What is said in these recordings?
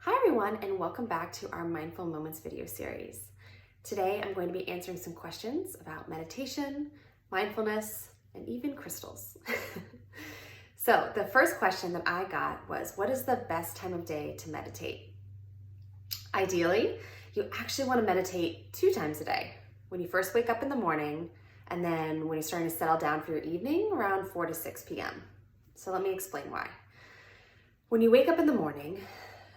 Hi everyone, and welcome back to our Mindful Moments video series. Today I'm going to be answering some questions about meditation, mindfulness, and even crystals. So the first question that I got was, what is the best time of day to meditate? Ideally, you actually want to meditate 2 times a day. When you first wake up in the morning, and then when you're starting to settle down for your evening around 4 to 6 p.m. So let me explain why. When you wake up in the morning,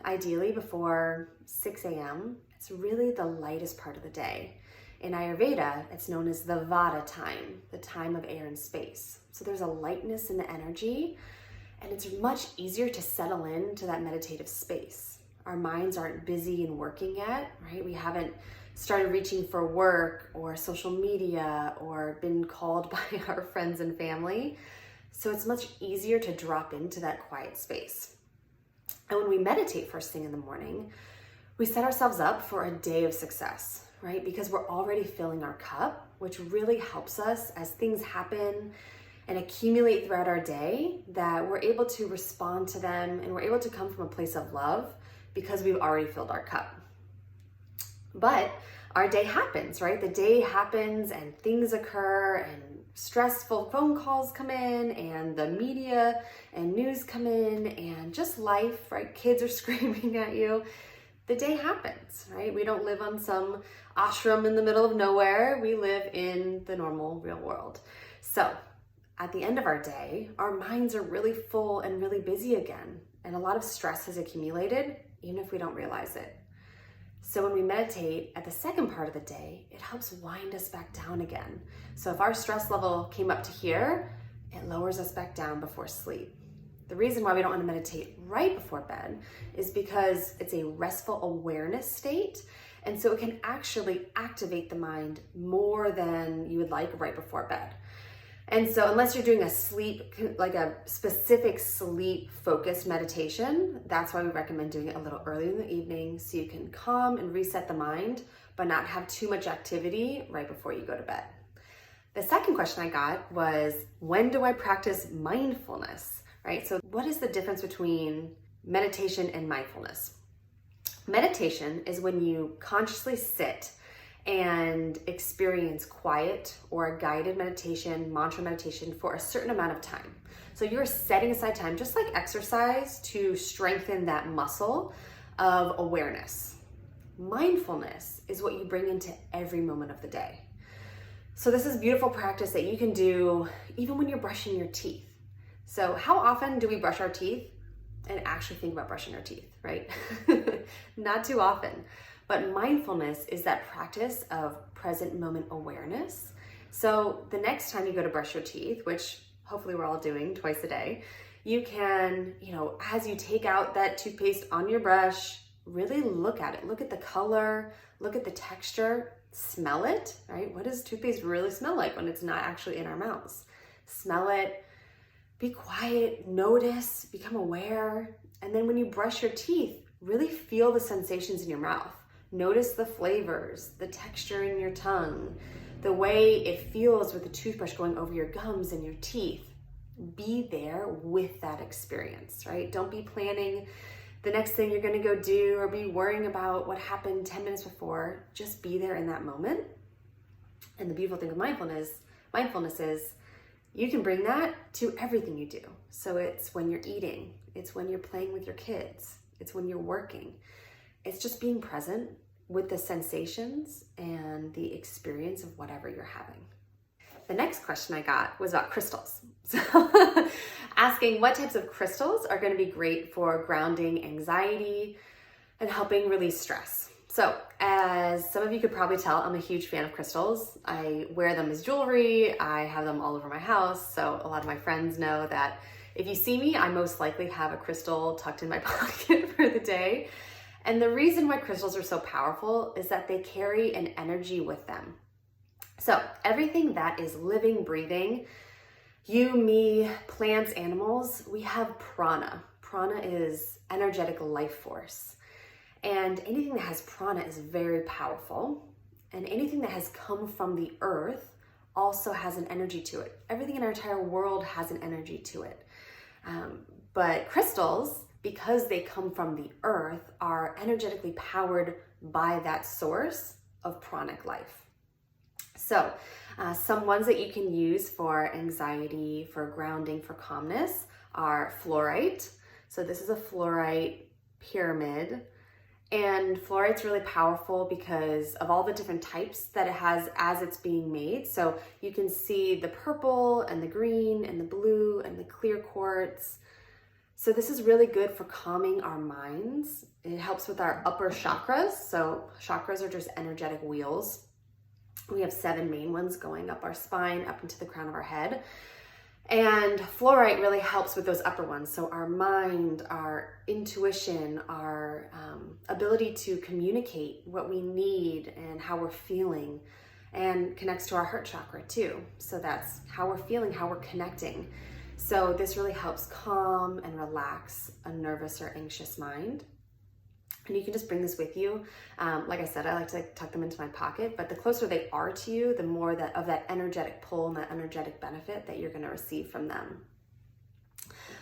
ideally before 6 a.m., it's really the lightest part of the day. In Ayurveda, it's known as the Vata time, the time of air and space. So there's a lightness in the energy, and it's much easier to settle into that meditative space. Our minds aren't busy and working yet, right? We haven't started reaching for work or social media or been called by our friends and family. So it's much easier to drop into that quiet space. And when we meditate first thing in the morning, we set ourselves up for a day of success, right? Because we're already filling our cup, which really helps us as things happen and accumulate throughout our day, that we're able to respond to them and we're able to come from a place of love because we've already filled our cup. But our day happens, right? The day happens and things occur and stressful phone calls come in and the media and news come in and just life, right? Kids are screaming at you. The day happens, right? We don't live on some ashram in the middle of nowhere. We live in the normal real world. So at the end of our day, our minds are really full and really busy again. And a lot of stress has accumulated, even if we don't realize it. So when we meditate at the second part of the day, it helps wind us back down again. So if our stress level came up to here, it lowers us back down before sleep. The reason why we don't want to meditate right before bed is because it's a restful awareness state. And so it can actually activate the mind more than you would like right before bed. And so unless you're doing a sleep, like a specific sleep focused meditation, that's why we recommend doing it a little early in the evening so you can calm and reset the mind, but not have too much activity right before you go to bed. The second question I got was, when do I practice mindfulness, right? So what is the difference between meditation and mindfulness? Meditation is when you consciously sit and experience quiet or a guided meditation, mantra meditation for a certain amount of time. So you're setting aside time, just like exercise, to strengthen that muscle of awareness. Mindfulness is what you bring into every moment of the day. So this is beautiful practice that you can do even when you're brushing your teeth. So how often do we brush our teeth and actually think about brushing our teeth, right? Not too often. But mindfulness is that practice of present moment awareness. So the next time you go to brush your teeth, which hopefully we're all doing twice a day, you can, as you take out that toothpaste on your brush, really look at it. Look at the color, look at the texture, smell it, right? What does toothpaste really smell like when it's not actually in our mouths? Smell it, be quiet, notice, become aware. And then when you brush your teeth, really feel the sensations in your mouth. Notice the flavors, the texture in your tongue, the way it feels with the toothbrush going over your gums and your teeth. Be there with that experience, right? Don't be planning the next thing you're going to go do or be worrying about what happened 10 minutes before. Just be there in that moment. And the beautiful thing with mindfulness is you can bring that to everything you do. So it's when you're eating, it's when you're playing with your kids, it's when you're working. It's just being present with the sensations and the experience of whatever you're having. The next question I got was about crystals. So asking what types of crystals are going to be great for grounding anxiety and helping release stress. So as some of you could probably tell, I'm a huge fan of crystals. I wear them as jewelry. I have them all over my house. So a lot of my friends know that if you see me, I most likely have a crystal tucked in my pocket for the day. And the reason why crystals are so powerful is that they carry an energy with them. So everything that is living, breathing, you, me, plants, animals, we have prana. Prana is energetic life force. And anything that has prana is very powerful. And anything that has come from the earth also has an energy to it. Everything in our entire world has an energy to it. But crystals because they come from the earth, are energetically powered by that source of pranic life. So some ones that you can use for anxiety, for grounding, for calmness are fluorite. So this is a fluorite pyramid. And fluorite's really powerful because of all the different types that it has as it's being made. So you can see the purple and the green and the blue and the clear quartz. So this is really good for calming our minds. It helps with our upper chakras. So chakras are just energetic wheels. We have 7 main ones going up our spine, up into the crown of our head. And fluorite really helps with those upper ones. So our mind, our intuition, our ability to communicate what we need and how we're feeling, and connects to our heart chakra too. So that's how we're feeling, how we're connecting. So this really helps calm and relax a nervous or anxious mind. And you can just bring this with you. Like I said, I like to tuck them into my pocket, but the closer they are to you, the more of that energetic pull and that energetic benefit that you're gonna receive from them.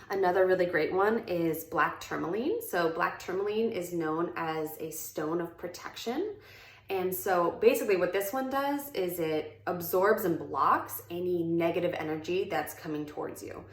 Another really great one is black tourmaline. So black tourmaline is known as a stone of protection. And so basically what this one does is it absorbs and blocks any negative energy that's coming towards you.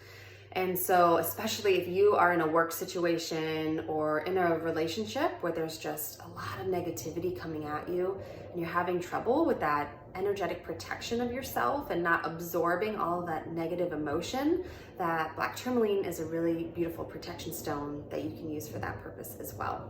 And so especially if you are in a work situation or in a relationship where there's just a lot of negativity coming at you and you're having trouble with that energetic protection of yourself and not absorbing all of that negative emotion, that black tourmaline is a really beautiful protection stone that you can use for that purpose as well.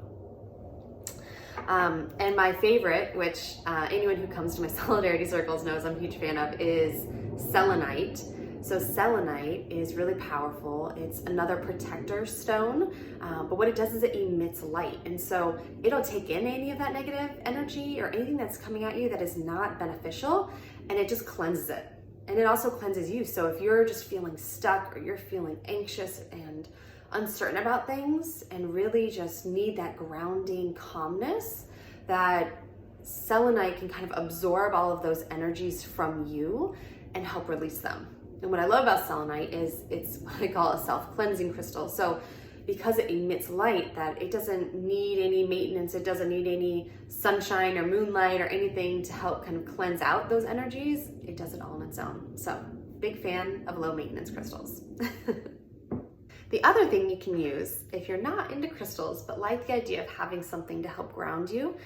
And my favorite, which anyone who comes to my solidarity circles knows I'm a huge fan of, is selenite. So selenite is really powerful. It's another protector stone, but what it does is it emits light. And so it'll take in any of that negative energy or anything that's coming at you that is not beneficial, and it just cleanses it. And it also cleanses you. So if you're just feeling stuck or you're feeling anxious and uncertain about things and really just need that grounding calmness, that selenite can kind of absorb all of those energies from you and help release them. And what I love about selenite is it's what I call a self-cleansing crystal. So because it emits light, that it doesn't need any maintenance, it doesn't need any sunshine or moonlight or anything to help kind of cleanse out those energies. It does it all on its own. So big fan of low maintenance crystals. The other thing you can use, if you're not into crystals, but like the idea of having something to help ground you,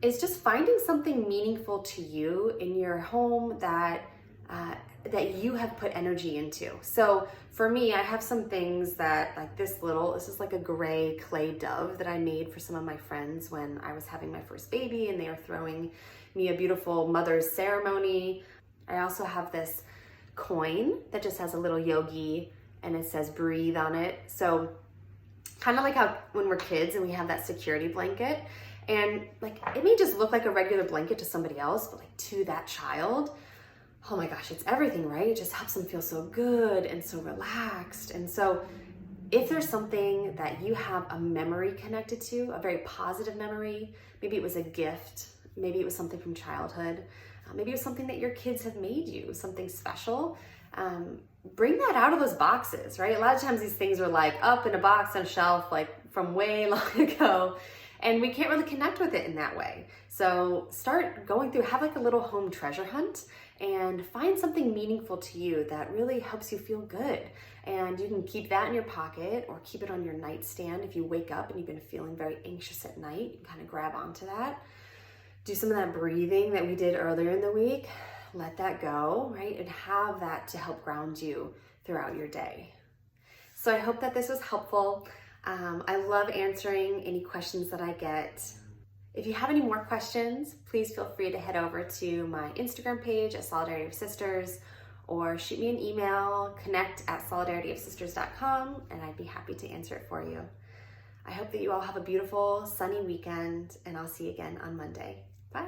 is just finding something meaningful to you in your home that you have put energy into. So for me, I have some things that, like this is like a gray clay dove that I made for some of my friends when I was having my first baby and they were throwing me a beautiful mother's ceremony. I also have this coin that just has a little yogi and it says breathe on it. So kind of like how when we're kids and we have that security blanket, and like it may just look like a regular blanket to somebody else, but like to that child, oh my gosh, it's everything, right? It just helps them feel so good and so relaxed. And so if there's something that you have a memory connected to, a very positive memory, maybe it was a gift, maybe it was something from childhood, maybe it was something that your kids have made you, something special, bring that out of those boxes, right? A lot of times these things are like up in a box on a shelf, like from way long ago, and we can't really connect with it in that way. So start going through, have like a little home treasure hunt and find something meaningful to you that really helps you feel good. And you can keep that in your pocket or keep it on your nightstand. If you wake up and you've been feeling very anxious at night, you can kind of grab onto that. Do some of that breathing that we did earlier in the week. Let that go, right? And have that to help ground you throughout your day. So I hope that this was helpful. I love answering any questions that I get. If you have any more questions, please feel free to head over to my Instagram page at Solidarity of Sisters, or shoot me an email, connect@solidarityofsisters.com, and I'd be happy to answer it for you. I hope that you all have a beautiful, sunny weekend, and I'll see you again on Monday. Bye.